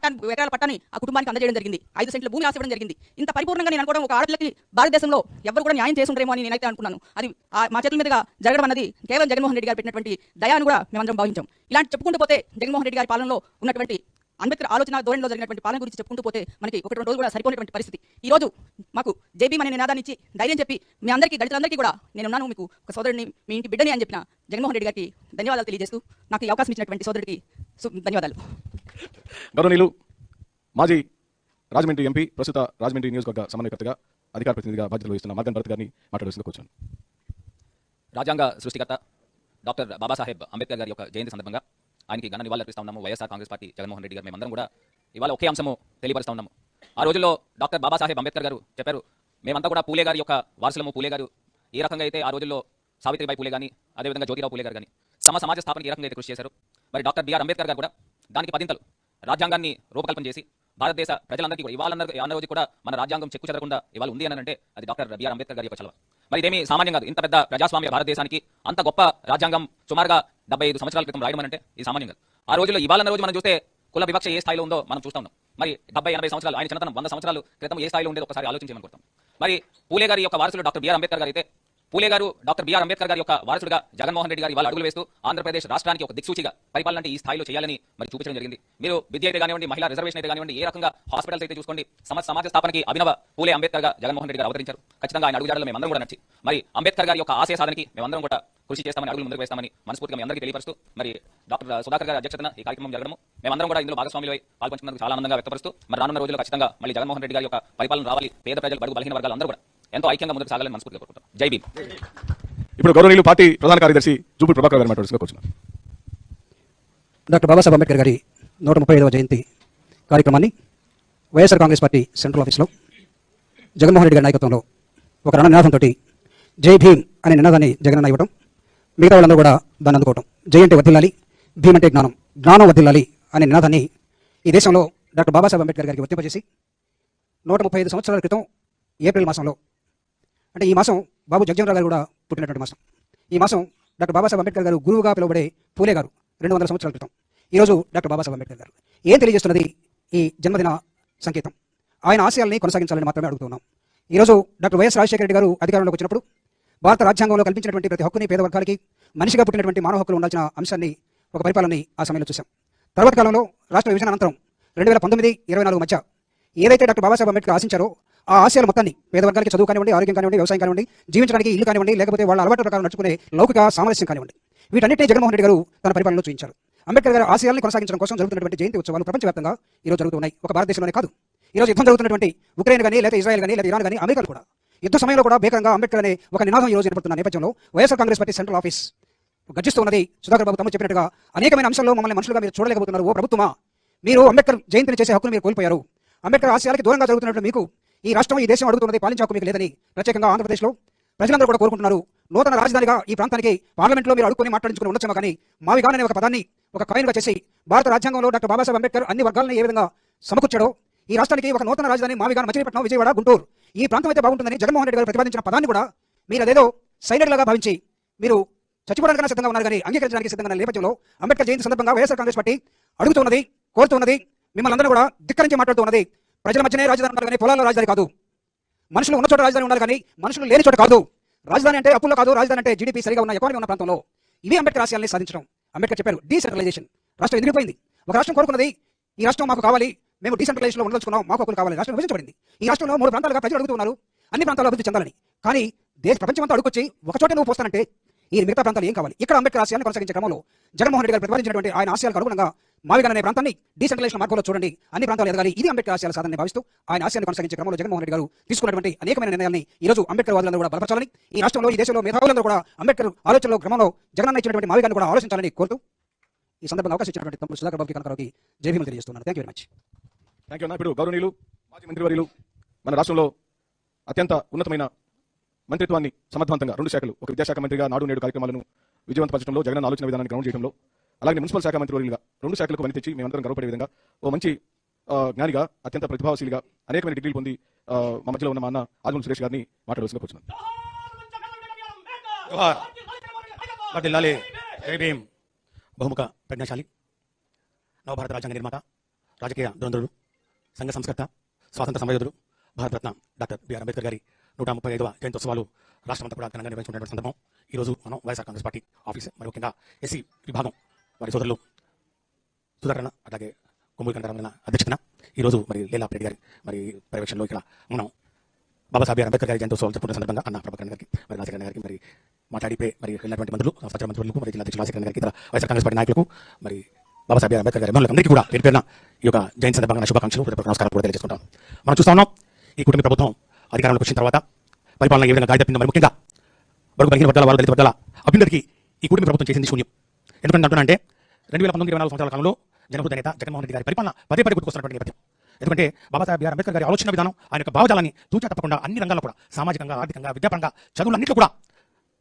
పట్టాన్ని ఆ కుటుంబానికి అందజేయడం జరిగింది. 5 సెంట్ల భూమి రాసివ్వడం జరిగింది. ఇంత పరిపూర్ణంగా నేను అనుకోవడం ఒక ఆడపిల్లకి భారతదేశంలో ఎవరు కూడా న్యాయం చేసుంటారేమో అని నేనైతే అనుకున్నాను. అది మా చేతుల మీదుగా జరగడం అన్నది కేవలం జగన్మోహన్ రెడ్డి గారు పెట్టినటువంటి దయాను కూడా మేమందరం భావించాం. ఇలాంటి చెప్పుకుంటూ పోతే జగన్మోహన్ రెడ్డి గారి పాలనలో ఉన్నటువంటి అంబేద్కర్ ఆలోచన ధోరణిలో జరిగినటువంటి పాలన గురించి చెప్పుకుంటూ పోతే మనకి 1-2 రోజులు కూడా సరిపోయినటువంటి పరిస్థితి. ఈ రోజు మాకు జేబీ అనే నినాదాన్ని ఇచ్చి ధైర్యం చెప్పి మీ అందరికీ, దళితులందరికీ కూడా నేనున్నాను, మీకు ఒక సోదరుడిని, మీ ఇంటి బిడ్డని అని చెప్పిన జగన్మోహన్ రెడ్డి గారికి ధన్యవాదాలు తెలియజేస్తూ నాకు ఈ అవకాశం ఇచ్చినటువంటి సోదరుడికి ధన్యవాదాలు. గౌరవనీయులు మాజీ రాజమండ్రి ఎంపీ, ప్రస్తుత రాజమండ్రి నియోజకవర్గ సమన్వయకర్తగా అధికార ప్రతినిధిగా బాధ్యతలు వహిస్తున్న మార్గన్ భరత్ గారిని మాట్లాడాల్సిందిగా కూర్చోండి. రాజ్యాంగ సృష్టికర్త డాక్టర్ బాబాసాహెబ్ అంబేద్కర్ గారి యొక్క జయంతి సందర్భంగా ఆయనకి ఘన నివాళులు అర్పిస్తా ఉన్నాము. వైఎస్ఆర్ కాంగ్రెస్ పార్టీ జగన్మోహన్ రెడ్డి గారు మేమందరం కూడా ఇవాళ ఒకే అంశము తెలియపరుస్తా ఉన్నాము. ఆ రోజుల్లో డాక్టర్ బాబాసాహెబ్ అంబేద్కర్ గారు చెప్పారు, మేమంతా కూడా పూలే గారి యొక్క వారసులము. పూలే గారు ఏ రకంగా అయితే ఆ రోజుల్లో సావిత్రిబాయి పూలే కానీ, అదేవిధంగా జ్యోతిరావు పూలే గారు కానీ సమాజ స్థాపనకి ఏ రకంగా అయితే కృషి చేశారు, మరి డాక్టర్ బిఆర్ అంబేద్కర్ గారు కూడా దానికి 10 రాజ్యాంగాన్ని రూపకల్పన చేసి భారతదేశ ప్రజలందరికీ కూడా ఇవాళ అన్న రోజు కూడా మన రాజ్యాంగం చెక్కు చెదరకుండా ఇవాళ ఉంది అని అంటే అది డాక్టర్ బిఆర్ అంబేద్కర్ గారి యొక్క చలవ. మరి ఇదేమి సామాన్యం కాదు. ఇంత పెద్ద ప్రజాస్వామ్య భారతదేశానికి అంత గొప్ప రాజ్యాంగం సుమారుగా 75 సంవత్సరాల క్రితం రాయడం అంటే ఇది సామాన్యం కాదు. ఆ రోజుల్లో ఇవాళ రోజు మనం చూస్తే కుల వివక్ష ఏ స్థాయిలో ఉందో మనం చూస్తా ఉన్నాం. మరి 70-80 సంవత్సరాలు ఆయన చిన్నతనం 100 సంవత్సరాల క్రితం ఏ స్థాయిలో ఉండేది ఒకసారి ఆలోచించమని కోరుతాం. మరి పూలే గారి యొక్క వారసులు డాక్టర్ బిఆర్ అంబేద్కర్ గారు అయితే, పూలే గారు డాక్టర్ బిఆర్ అంబేద్కర్ గారి యొక్క వారసుడుగా జగన్మోహన్ రెడ్డి గారు ఇవాళ అడుగులు వేస్తూ ఆంధ్రప్రదేశ్ రాష్ట్రానికి ఒక దిక్సూచిగా పరిపాలన అంటే ఈ స్థాయిలో చేయాలని మరి చూపించడం జరిగింది. మీరు విద్య అయితే కానివ్వండి, మహిళా రిజర్వేషన్ అయితే కానివ్వండి, ఏ రకంగా హాస్పిటల్స్ అయితే చూసుకోండి, సమాజ స్థాపనకి అభినవ పూలే అంబేద్కర్ గా జగన్మోహన్ రెడ్డి గారు అవతరించారు. ఖచ్చితంగా ఆయన అడుగుజాడలో మేమందరం కూడా నచ్చి మరి అంబేద్కర్ గారి యొక్క ఆశయ సాధనకి మేమందరం కూడా కృషి చేస్తామని అడుగులు ముందుకు వేస్తామని మనస్ఫూర్తిగా మీ అందరికీ తెలియపరుస్తూ మరి డాక్టర్ సుధాకర్ గారి అధ్యక్షతన ఈ కార్యక్రమం జరగడం మేమందరం కూడా ఇందులో భాగస్వాములై పాల్పంచుకున్నందుకు చాలా ఆనందంగా వ్యక్తపరుస్తూ మరి రానున్న రోజుల్లో ఖచ్చితంగా మళ్ళీ జగన్మోహన్ రెడ్డి గారి యొక్క పరిపాలన రావాలి, పేద ప్రజలు బడుగు బలహీన వర్గాలు అందరూ కూడా ఎంతో ఐక్యంగా ముందుకు సాగాలని మనస్ఫూర్తిగా కోరుకుంటాం. జై భీమ్. ఇప్పుడు గౌరవనీయులు పార్టీ ప్రధాన కార్యదర్శి జూపూడి ప్రభాకర్ గారు మాట్లాడుతూ కూర్చున్నారు. డాక్టర్ బాబాసాహెబ్ అంబేద్కర్ గారి 135వ జయంతి కార్యక్రమాన్ని వైఎస్ఆర్ కాంగ్రెస్ పార్టీ సెంట్రల్ ఆఫీస్లో జగన్మోహన్ రెడ్డి గారి నాయకత్వంలో ఒక రణనినాదంతో జై భీమ్ అనే నినాదాన్ని జగనన్న ఇవ్వడం, మిగతా వాళ్ళందరూ కూడా దాన్ని అందుకోవడం. జై అంటే వర్ధిల్లాలి, భీమ్ అంటే జ్ఞానం, జ్ఞానం వర్ధిల్లాలి అనే నినాదాన్ని ఈ దేశంలో డాక్టర్ బాబాసాహెబ్ అంబేద్కర్ గారికి వర్తింపజేసి 135 సంవత్సరాల క్రితం ఏప్రిల్ మాసంలో, అంటే ఈ మాసం బాబు జగజీవనరావు గారు కూడా పుట్టినటువంటి మాసం, ఈ మాసం డాక్టర్ బాబాసాహెబ్ అంబేద్కర్ గారు గురువుగా పిలువబడే పూలే గారు 200 సంవత్సరాల క్రితం, ఈరోజు డాక్టర్ బాబాసాహెబ్ అంబేద్కర్ గారు ఏం తెలియజేస్తున్నది ఈ జన్మదిన సంకేతం? ఆయన ఆశయాల్ని కొనసాగించాలని మాత్రమే అడుగుతున్నాం. ఈరోజు డాక్టర్ వైఎస్ రాజశేఖర రెడ్డి గారు అధికారంలోకి వచ్చినప్పుడు భారత రాజ్యాంగంలో కల్పించినటువంటి ప్రతి హక్కుని, పేద వర్గాలకి, మనిషిగా పుట్టినటువంటి మానవ హక్కులు ఉండాల్సిన అంశాన్ని, ఒక పరిపాలనని ఆ సమయంలో చూశాం. తర్వాత కాలంలో రాష్ట్ర విభజన అనంతరం 2019-24 మధ్య ఏదైతే డాక్టర్ బాబాసాహెబ్ అంబేద్కర్ ఆశించారో ఆ ఆశయాల మొత్తాన్ని పేద వర్గాలకి చదువు కానివ్వండి, ఆరోగ్యం కానివ్వండి, వ్యవసాయం కానివ్వండి, జీవించడానికి ఇల్లు కానివ్వండి, లేకపోతే వాళ్ళ అలవాటు ప్రకారం నడుచుకునే లౌకిక సామరస్యం కానివ్వండి, వీటన్నిటిని జగన్మోహన్ రెడ్డి గారు తన పరిపాలనలో చూపించారు. అంబేద్కర్ గారి ఆశయాల్ని కొనసాగించడం కోసం జరుగుతున్నటువంటి జయంతి ఉత్సవాలు ప్రపంచవ్యాప్తంగా ఈరోజు జరుగుతున్నాయి. ఒక భారతదేశంలోనే కాదు, ఈరోజు యుద్ధం జరుగుతున్నటువంటి ఉక్రెయిన్ కానీ, లేదా ఇజ్రాయెల్ కానీ, లేదా ఇరాన్ కానీ, అమెరికాలో కూడా యుద్ధ సమయంలో కూడా బేకంగా అంబేద్కర్ అనే ఒక నినాదం ఈరోజు ఏర్పడుతున్న నేపథ్యంలో వైఎస్ఆర్ కాంగ్రెస్ పార్టీ సెంట్రల్ ఆఫీస్ గర్జిస్తూ ఉన్నది. సుధాకర్ బాబు తమ్ముడు చెప్పినట్టుగా అనేకమైన అంశాల్లో మమ్మల్ని మనుషులుగా మీరు చూడలేకపోతున్నారు. ఓ ప్రభుత్వమా, మీరు అంబేద్కర్ జయంతిని చేసే హక్కును మీరు కోల్పోయారు. అంబేద్కర్ ఆశయాలకి దూరంగా జరుగుతున్నట్టు మీకు ఈ రాష్ట్రం, ఈ దేశం అడుగుతున్నది పాలించే హక్కు మీకు లేదని ప్రత్యేకంగా ఆంధ్రప్రదేశ్లో ప్రజలందరూ కూడా కోరుకుంటున్నారు. నూతన రాజధానిగా ఈ ప్రాంతానికి పార్లమెంట్లో మీరు అడుగుకొని మాట్లాడించుకుని ఉండొచ్చేమో కానీ మావిగాన్ అనే ఒక పదాన్ని ఒక కాయిన్గా చేసి భారత రాజ్యాంగంలో డాక్టర్ బాబాసాహెబ్ అంబేద్కర్ అన్ని వర్గాలను ఏ విధంగా సమకూర్చాడో, ఈ రాష్ట్రానికి ఒక నూతన రాజధాని మావిగాన్, మచిలీపట్నం, విజయవాడ, గుంటూరు ఈ ప్రాంతం అయితే బాగుంటుందని జగన్మోహన్ రెడ్డి గారు ప్రతిపాదించిన పదాన్ని కూడా మీరు అదేదో సైలెంట్ లాగా భావించి మీరు చచ్చిపోవడానికి సిద్ధంగా ఉన్నారు కానీ అంగీకరించడానికి సిద్ధంగా ఉన్న నేపథ్యంలో అంబేద్కర్ జయంతి సందర్భంగా వైఎస్ఆర్ కాంగ్రెస్ పార్టీ అడుగుతున్నది, కోరుతున్నది, మిమ్మల్ని అందరూ కూడా ధిక్కరించి మాట్లాడుతున్నది, ప్రజల మధ్యనే రాజధాని ఉండాలి కానీ పొలాల్లో రాజధాని కాదు, మనుషులు ఉన్న చోట రాజధాని ఉండాలి కానీ మనుషులు లేని చోట కాదు, రాజధాని అంటే అప్పుల్లో కాదు, రాజధాని అంటే జీడీపీ సరిగా ఉన్న ఎకానమీ ఉన్న ప్రాంతంలో. ఇవి అంబేద్కర్ ఆశయాల్ని సాధించడం. అంబేద్కర్ చెప్పారు డీసెంట్రలైజేషన్. రాష్ట్రం ఎదిగిపోయింది. ఒక రాష్ట్రం కోరుకున్నది, ఈ రాష్ట్రం మాకు కావాలి, మేము డీసెంట్రలైజేషన్లో ఉండదలుచుకున్నాం, మాకు హక్కులు కావాలి. రాష్ట్రం విభజించబడింది. ఈ రాష్ట్రంలో 3 ప్రాంతాలుగా ప్రజలు అడుగుతున్నారు, అన్ని ప్రాంతాలు అభివృద్ధి చెందాలని. కానీ ప్రపంచమంతా అడుగుకొచ్చి ఒక చోట నువ్వు పోస్తానంటే ఈ మిగతా ప్రాంతాలు ఏం కావాలి? ఇక్కడ అంబేద్కర్ ఆశయాన్ని కొనసాగించే క్రమంలో జగన్మోహన్ రెడ్డి గారు ప్రతిపాదించినటువంటి ఆయన ఆశయాలకు అనుగుణంగా మావిగాన్ అనే ప్రాంతాన్ని డీసెంట్రలైజేషన్ మార్గంలో చూడండి, అన్ని ప్రాంతాలు ఎదగాలి, ఇది అంబేద్కర్ ఆశయాల సాధనని భావిస్తూ ఆయన ఆశయాన్ని కొనసాగించే క్రమంలో జగన్మోహన్ రెడ్డి గారు తీసుకున్నటువంటి అనేకమైన నిర్ణయాన్ని ఈ రోజు అంబేద్కర్ వాదులందరూ కూడా బలపరచాలని, ఈ రాష్ట్రంలో, ఈ దేశంలో మేధావులందరూ కూడా అంబేద్కర్ ఆలోచనలో క్రమంలో జగనన్న ఇచ్చినటువంటి మావిగాన్ని కూడా ఆలోచించాలని కోరుతూ ఈ సందర్భంగా అవకాశం ఇచ్చినటువంటి తమ్ముడు సుధాకర్ బాబుకి, కనకారావుకి జై భీములు తెలియజేస్తున్నాను. Thank you very much. Thank you అన్న. ఇప్పుడు గౌరవనీయులు మాజీ మంత్రివర్యులు, మన రాష్ట్రంలో అత్యంత ఉన్నతమైన మంత్రిత్వాన్ని సమర్థవంతంగా 2 శాఖలు, ఒక విద్యాశాఖ మంత్రిగా నాడు నేడు కార్యక్రమాలను విజయవంతపరచడంలో, జగన్ ఆలోచన విధానాన్ని గ్రౌండ్ చేయడంలో, అలాగే మున్సిపల్ శాఖ మంత్రివర్యులుగా 2 శాఖలకు పని తెచ్చి మేమందరం గర్వపడే విధంగా ఓ మంచి జ్ఞానిగా, అత్యంత ప్రతిభాశీలిగా, అనేకమైన డిగ్రీలు పొంది మా మధ్యలో ఉన్న మా అన్న ఆదిమూలపు సురేష్ గారిని మాట్లాడవలసిందిగా కూర్చున్నాను. బహుముఖ ప్రజ్ఞాశాలి, నవభారత రాజ్యాంగ నిర్మాత, రాజకీయ ధురంధరుడు, సంఘ సంస్కర్త, స్వాతంత్ర సమరయోధుడు, భారతరత్న డాక్టర్ బిఆర్ అంబేద్కర్ గారి 135వ జయంతోత్సవాలు రాష్ట్రమంతా కూడా ఘనంగా నిర్వహించుకున్నటువంటి సందర్భం ఈరోజు మనం వైఎస్ఆర్ కాంగ్రెస్ పార్టీ ఆఫీస్, మరి ముఖ్యంగా ఎస్సీ విభాగం వారి సోదరులు సుధాకరణ, అలాగే కొమ్మూరి కనకారావు అధ్యక్షతన ఈరోజు మరి లీలారెడ్డి గారి మరి పర్యవేక్షణలో ఇక్కడ మనం బాబాసాహెబ్ అంబేద్కర్ గారి జయంతోత్సవాలు జరుపుకున్న సందర్భంగా అన్న ప్రభాకర్ గారికి, మరి రాజశేఖర గారికి, మరి మాట్లాడిపోయి మరి వెళ్ళినటువంటి మంత్రులు, సహచర మంత్రులకు, మరి జిల్లా అధ్యక్షులు రాజశేఖర గారికి, ఇతర వైఎస్ఆర్ కాంగ్రెస్ పార్టీ నాయకులకు, మరి బాబాసాహెబ్ అంబేద్కర్ గారి అభిమానులకు అందరికీ కూడా పేరు పేరున ఈ యొక్క జయంతి సందర్భంగా శుభాకాంక్షలు, నమస్కారం కూడా తెలియజేసుకుంటాం. మనం చూస్తా ఉన్నాం, ఈ కుటుంబ ప్రభుత్వం అధికారంలోకి వచ్చిన తర్వాత పరిపాలన ఏ విధంగా గాడిదప్పిందో, మరి ముఖ్యంగా బడుగు బలహీన వర్గాల వారు, దళిత వర్గాల అభ్యున్నతికి ఈ కుటుంబ ప్రభుత్వం చేసింది శూన్యం. ఎందుకంటే అంటున్నా అంటే 2019-24 సంవత్సరాల కాలంలో జనహృదయ నేత జగన్మోహన్ రెడ్డి గారి పరిపాలన పదే గుర్తుకొస్తున్నటువంటి నేపథ్యం. ఎందుకంటే బాబాసాహెబ్ అంబేద్కర్ గారి ఆలోచన విధానం, ఆయన యొక్క భావజాలాన్ని తూచా తప్పకుండా అన్ని రంగాల్లో కూడా, సామాజికంగా, ఆర్థికంగా, విద్యాపరంగా, చదువులన్నింటిలో కూడా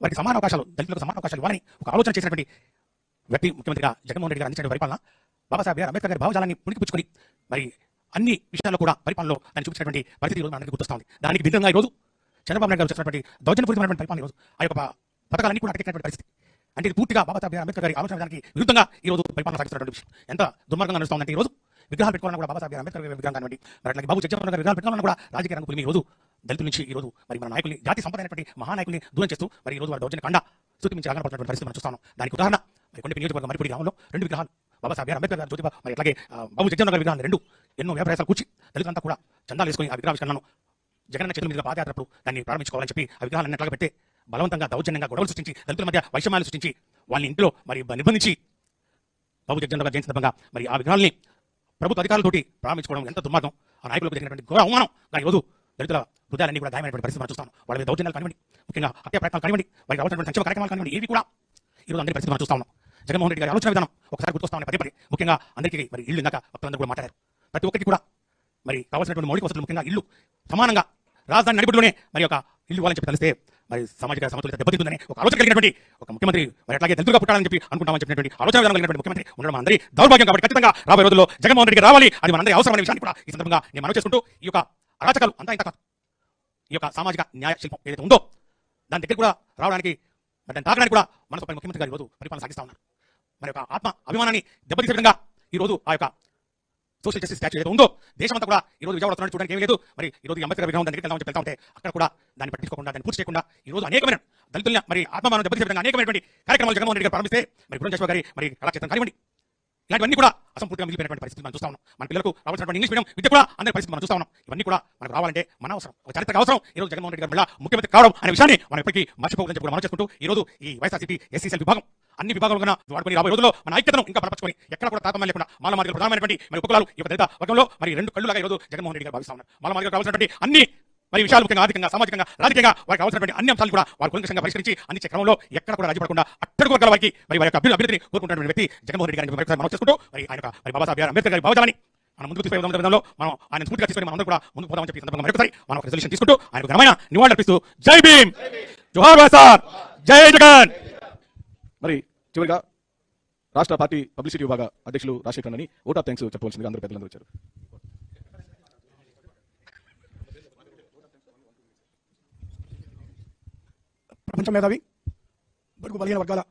వారికి సమాన అవకాశాలు, దళితులకు సమాన అవకాశాలు ఇవ్వాలని ఒక ఆలోచన చేసినటువంటి వ్యక్తి ముఖ్యమంత్రిగా జగన్మోహన్ రెడ్డి గారు అందించిన పరిపాలన, బాబాసాహెబ్ అంబేద్కర్ గారి భావజాలాన్ని పుణికిపుచ్చుకొని మరి అన్ని విషయాల్లో కూడా పరిపాలనలో ఆయన చూపించినటువంటి పరిస్థితి ఈరోజు అందరికీ గుర్తొస్తా ఉంది. దానికి భిన్నంగా ఈరోజు చంద్రబాబు నాయుడు గారు చేస్తున్నటువంటి దౌర్జన్యపూరితమైనటువంటి పరిపాలన, ఈరోజు ఆ యొక్క పథకాలన్నీ కూడా అటకెట్టినటువంటి పరిస్థితి. అంటే ఇది పూర్తిగా బాబాసాహెబ్ అంబేద్కర్ గారి ఆలోచన విధానానికి విరుద్ధంగా ఈరోజు పరిపాలన సాగిస్తున్నటువంటి విషయం ఎంత దుర్మార్గంగా నడుస్తుందంటే, ఈరోజు విగ్రహాలు పెట్టుకోవాలని కూడా బాబాసాహెబ్ అంబేద్కర్ గారి విగ్రహం కానివ్వండి, మరి అట్లాగే బాబు జగజీవన్ గారి విగ్రహాలు పెట్టుకోవాలని కూడా రాజకీయ రంగం ఈ రోజు దళితుల నుంచి ఈరోజు మరి మన నాయకుల్ని, జాతి సంపద అయినటువంటి మహానాయకుల్ని దూరం చేస్తూ మరి ఈరోజు వారి దౌర్జన్య కండ స్థితి మించి ఆగనపడుతున్నటువంటి పరిస్థితి మనం చూస్తాం. దానికి ఉదాహరణ మరి కొండ నియోజకవర్గం మరిపూడి గ్రామంలో 2 విగ్రహాలు, బాబాసాహెబ్ అంబేద్కర్ గారి జ్యోతిబా, మరి అట్లాగే బాబు జగజీవన్ గారి విగ్రహాలు 2 ఎన్నో వ్యవసాయాలు కూర్చి దళితులంతా కూడా చందాలు వేసుకొని ఆ విగ్రహావిష్కరణను జగనన్న చేతుల మీద పాదయాత్రప్పుడు దాన్ని ప్రారంభించుకోవాలని చెప్పి ఆ విగ్రహాలను ఎట్లాగా పెట్టి బలవంతంగా దౌర్జన్యంగా గొడవలు సృష్టించి దళితుల మధ్య వైషమ్యాలు సృష్టించి వాళ్ళ ఇంట్లో మరి నిర్బంధించి బాబు జగన్ జయంతి సందర్భంగా మరి ఆ విగ్రహాలని ప్రభుత్వ అధికారులతోటి ప్రారంభించుకోవడం ఎంత దుర్మార్గం, ఆ నాయకులకు జరిగినటువంటి ఘోర అవమానం. కానీ ఈరోజు దళితుల హృదయాలన్నీ కూడా గాయమైనటువంటి పరిస్థితి మనం చూస్తాం. వాళ్ళ మీద దౌర్జన్యాలు కానివ్వండి, ముఖ్యంగా హత్య ప్రయత్నాలు కానివ్వండి, వారికి రావాల్సినటువంటి సంక్షేమ కార్యక్రమాలు కానివ్వండి, ఏవి కూడా ఈరోజు అందరి పరిస్థితి మనం చూస్తా ఉన్నాం. జగన్మోహన్ రెడ్డి గారి ఆలోచన విధానం ఒకసారి గుర్తొస్తామని పదే ముఖ్యంగా అందరికీ మరి ఇల్లు ఇందాక భక్తులందరూ కూడా మాట్లాడారు. ప్రతి ఒక్కరికి కూడా మరి కావాల్సినటువంటి మౌలిక వసతులు, ముఖ్యంగా ఇల్లు సమానంగా రాజధాని నడిబొడ్డులోనే మరి ఒక ఇల్లు ఇవ్వాలని చెప్పి తెలిస్తే మరి సామాజిక సమతుల్యత దెబ్బతింటుందని ఒక ఆలోచన కలిగినటువంటి ఒక ముఖ్యమంత్రి, మరి అట్లాగే దళితులుగా పుట్టాలని చెప్పి అనుకుంటామని చెప్పినటువంటి ఆలోచన విధానం కలిగినటువంటి ముఖ్యమంత్రి ఉండడం అందరి దౌర్భాగ్యం. కాబట్టి ఖచ్చితంగా రాబోయే రోజుల్లో జగన్మోహన్ రెడ్డి రావాలి, అది మనందరి అవసరమైన విషయాన్ని కూడా ఈ సందర్భంగా నేను మనవి చేసుకుంటూ, ఈ యొక్క అరాచకాలు అంతా ఇంత కాదు, ఈ యొక్క సామాజిక న్యాయ శిల్పం ఏదైతే ఉందో దాని దగ్గర కూడా రావడానికి, మరి దాన్ని తాకడానికి కూడా మనసు ముఖ్యమంత్రి గారు ఈరోజు పరిపాలన సాగిస్తా ఉన్నారు. మరి యొక్క ఆత్మ అభిమానాన్ని దెబ్బతీసే విధంగా ఈరోజు ఆ యొక్క సోషల్ జస్టిస్ స్టాచ్యూ ఏదో ఉందో దేశమంతా కూడా ఈరోజు విజయవాడ వస్తున్నాడు చూడడానికి ఏమీ లేదు. మరి ఈరోజు అంబేద్కర్ విగ్రహం దగ్గరికి వెళ్తా ఉంటే అక్కడ కూడా దాన్ని పట్టించుకోకుండా, దాన్ని పూర్తి చేయకుండా ఈరోజు అనేకమైన దళితుల మరి ఆత్మమానం దెబ్బతీసే విధంగా అనేకమైనటువంటి కార్యక్రమాలు జగన్మోహన్ రెడ్డి గారు ప్రారంభిస్తే మరి బృందేశ్వర గారి మరి కళాక్షేత్రం కానివ్వండి, ఇలాంటివన్నీ కూడా అసంపూర్తిగా మిగిలిపోయినటువంటి పరిస్థితి మనం చూస్తా ఉన్నాం. మన పిల్లలకు రావాల్సినటువంటి ఇంగ్లీష్ మీడియం విద్య కూడా అందరి పరిస్థితి మనం చూస్తా ఉన్నాం. ఇవన్నీ కూడా మనకు రావాలంటే మన అవసరం, ఒక చారిత్రక అవసరం. ఈరోజు జగన్మోహన్ రెడ్డి గారు మళ్ళీ ముఖ్యమంత్రి కావడం అనే విషయాన్ని మనం ఎప్పటికీ మర్చిపోకూడదని చెప్పి మనం చేసుకుంటూ, ఈరోజు ఈ వైఎస్ఆర్సీపీ ఎస్సీసీఎల్ విభాగం అన్ని విభాగాలుగా వాడుకొని రాబోయే రోజుల్లో మన ఐక్యతను ఇంకా బలపరుచుకొని ఎక్కడ కూడా తాపం లేకుండా మాలమాదిగలు ప్రధానమైనటువంటి మరి ఉపకులాలు ఈ దళిత వర్గంలో మరి రెండు కళ్ళులాగా ఈరోజు జగన్మోహన్ రెడ్డి గారు భావిస్తా ఉన్నారు. మాలమాదిగలు కావాల్సినటువంటి అన్ని మరి విషయాలు, ముఖ్యంగా ఆర్థికంగా, సామాజికంగా, రాజకీయంగా వారికి కావాల్సినటువంటి అన్ని అంశాలు కూడా వారు కూలంకషంగా పరిష్కరించి అందించే క్రమంలో ఎక్కడ కూడా రాజీ పడకుండా అట్టడుగు వర్గాల వారికి మరి వారి యొక్క అభివృద్ధిని కోరుకుంటున్న వ్యక్తి జగన్మోహన్ రెడ్డి గారిని మనం చేసుకుంటూ, మరి ఆయన మరి బాబాసాహెబ్ అంబేద్కర్ గారి భావజాలాన్ని మనం ముందుకు తీసుకునే విధంలో మనం ఆయన స్ఫూర్తిగా తీసుకొని మనం కూడా ముందుకు పోదామని చెప్పి సందర్భంగా మరొకసారి మనం ఒక రిజల్యూషన్ తీసుకుంటూ ఆయనకు ఘనమైన నివాళులు అర్పిస్తూ జై భీమ్, జోహార్ వైఎస్ఆర్, జై జగన్. మరి చివరిగా రాష్ట్ర పార్టీ పబ్లిసిటీ విభాగ అధ్యక్షులు రాజశేఖర్ అని ఓట్ ఆఫ్ థ్యాంక్స్ చెప్పవలసిందిగా అందరూ పెద్దలందరూ వచ్చారు. ప్రపంచ మేధావి, బడుగు బలహీన వర్గాల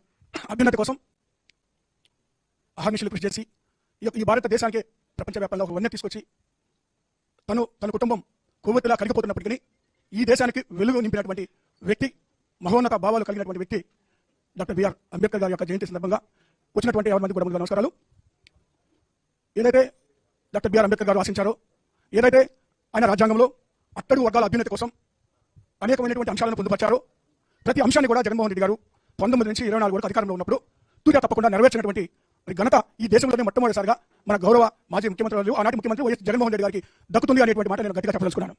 అభ్యున్నతి కోసం అహర్నిశలు కృషి చేసి ఈ భారతదేశానికి ప్రపంచవ్యాప్తంగా ఒక వన్నె తీసుకొచ్చి తన కుటుంబం కొవ్వొత్తిలా కలిగిపోతున్నప్పటికీ ఈ దేశానికి వెలుగు నింపినటువంటి వ్యక్తి, మహోన్నత భావాలు కలిగినటువంటి వ్యక్తి డాక్టర్ బిఆర్ అంబేద్కర్ గారి యొక్క జయంతి సందర్భంగా వచ్చినటువంటి 50 మంది కూడా ముందుగా నమస్కారాలు. ఏదైతే డాక్టర్ బిఆర్ అంబేద్కర్ గారు ఆశించారో, ఏదైతే ఆయన రాజ్యాంగంలో అట్టడుగు వర్గాల అభ్యున్నతి కోసం అనేకమైనటువంటి అంశాలను పొందుపరిచారో, ప్రతి అంశాన్ని కూడా జగన్మోహన్ రెడ్డి గారు 19 నుంచి 24 వరకు అధికారంలో ఉన్నప్పుడు తూచా తప్పకుండా నెరవేర్చినటువంటి ఘనత ఈ దేశంలోనే మొట్టమొదటిసారిగా మన గౌరవ మాజీ ముఖ్యమంత్రి, ఆనాటి ముఖ్యమంత్రి వైఎస్ జగన్మోహన్ రెడ్డి గారికి దక్కుతుంది అనేటువంటి మాట నేను గట్టిగా చెప్పదలుచుకున్నాను.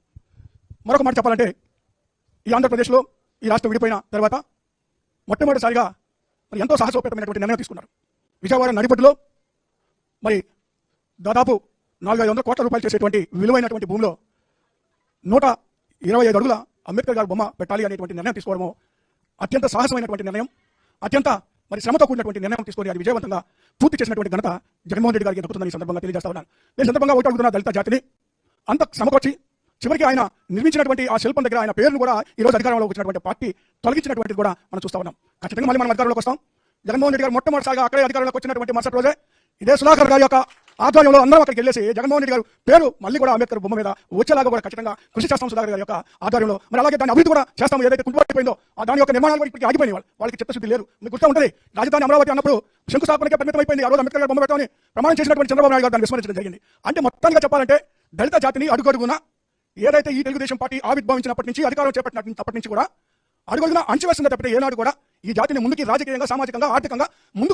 మరొక మాట చెప్పాలంటే, ఈ ఆంధ్రప్రదేశ్లో ఈ రాష్ట్రం విడిపోయిన తర్వాత మొట్టమొదటిసారిగా మరి ఎంతో సాహసోపేతమైనటువంటి నిర్ణయం తీసుకున్నారు. విజయవాడ నడిబొడ్డులో మరి దాదాపు 400-500 కోట్ల రూపాయలు చేసేటువంటి విలువైనటువంటి భూమిలో 125 అడుగుల అంబేద్కర్ గారు బొమ్మ పెట్టాలి అనేటువంటి నిర్ణయం తీసుకోవడము అత్యంత సాహసమైనటువంటి నిర్ణయం, అత్యంత మరి శ్రమతో కూడినటువంటి నిర్ణయం తీసుకొని అది విజయవంతంగా పూర్తి చేసినటువంటి ఘనత జగన్మోహన్ రెడ్డి గారికి దక్కుతుందని ఈ సందర్భంగా తెలియజేస్తా ఉన్నాను. నేను సందర్భంగా ఒకటి అడుగుతున్న దళిత జాతిని అంత శ్రమకొచ్చి చివరికి ఆయన నిర్మించినటువంటి ఆ శిల్పం దగ్గర ఆయన పేరును కూడా ఈ రోజు అధికారంలోకి వచ్చినటువంటి పార్టీ తొలగించినటువంటిది కూడా మనం చూస్తా ఉన్నాం. ఖచ్చితంగా మళ్ళీ మనం అధికారంలోకి వస్తాం. జగన్మోహన్ రెడ్డి గారు మొట్టమొదటిసారిగా అక్కడే అధికారంలోకి వచ్చినటువంటి మరుసటి రోజే ఇదే సుధాకర్ గారి యొక్క ఆధ్వర్యంలో అందరం అక్కడికి వెళ్ళేసి జగన్మోహన్ రెడ్డి గారు పేరు మళ్ళీ కూడా అంబేద్కర్ బొమ్మ మీద వచ్చేలాగా కూడా ఖచ్చితంగా కృషి చేస్తాం సుధాకర్ గారి యొక్క ఆధ్వర్యంలో. మరి అలాగే దాన్ని అభివృద్ధి కూడా చేస్తాం. ఏదైతే కుంటుపడిపోయిందో దాని యొక్క నిర్మాణాలు కూడా ఇప్పటికీ ఆగిపోయినాయి. వాళ్ళకి చిత్తశుద్ధి లేదు. మీకు గుర్తు ఉంటుంది, రాజధాని అమరావతి అన్నప్పుడు శంకుస్థాపనకే పరిమితం అయిపోయింది. ఆ రోజు అంబేద్కర్ గారు బొమ్మ పెట్టామని ప్రమాణం చేసినటువంటి చంద్రబాబు నాయుడు గారు దాన్ని విస్మరించడం జరిగింది. అంటే మొత్తంగా చెప్పాలంటే దళిత జాతిని అడుగడుగున ఏదైతే ఈ తెలుగుదేశం పార్టీ ఆవిర్భవించినప్పటి నుంచి అధికారం చేపట్టినప్పటి నుంచి కూడా అడుగడుగున అంచవేస్తుందో తప్పితే ఏనాడు కూడా ఈ జాతిని ముందుకి రాజకీయంగా, సామాజికంగా, ఆర్థికంగా ముందుకు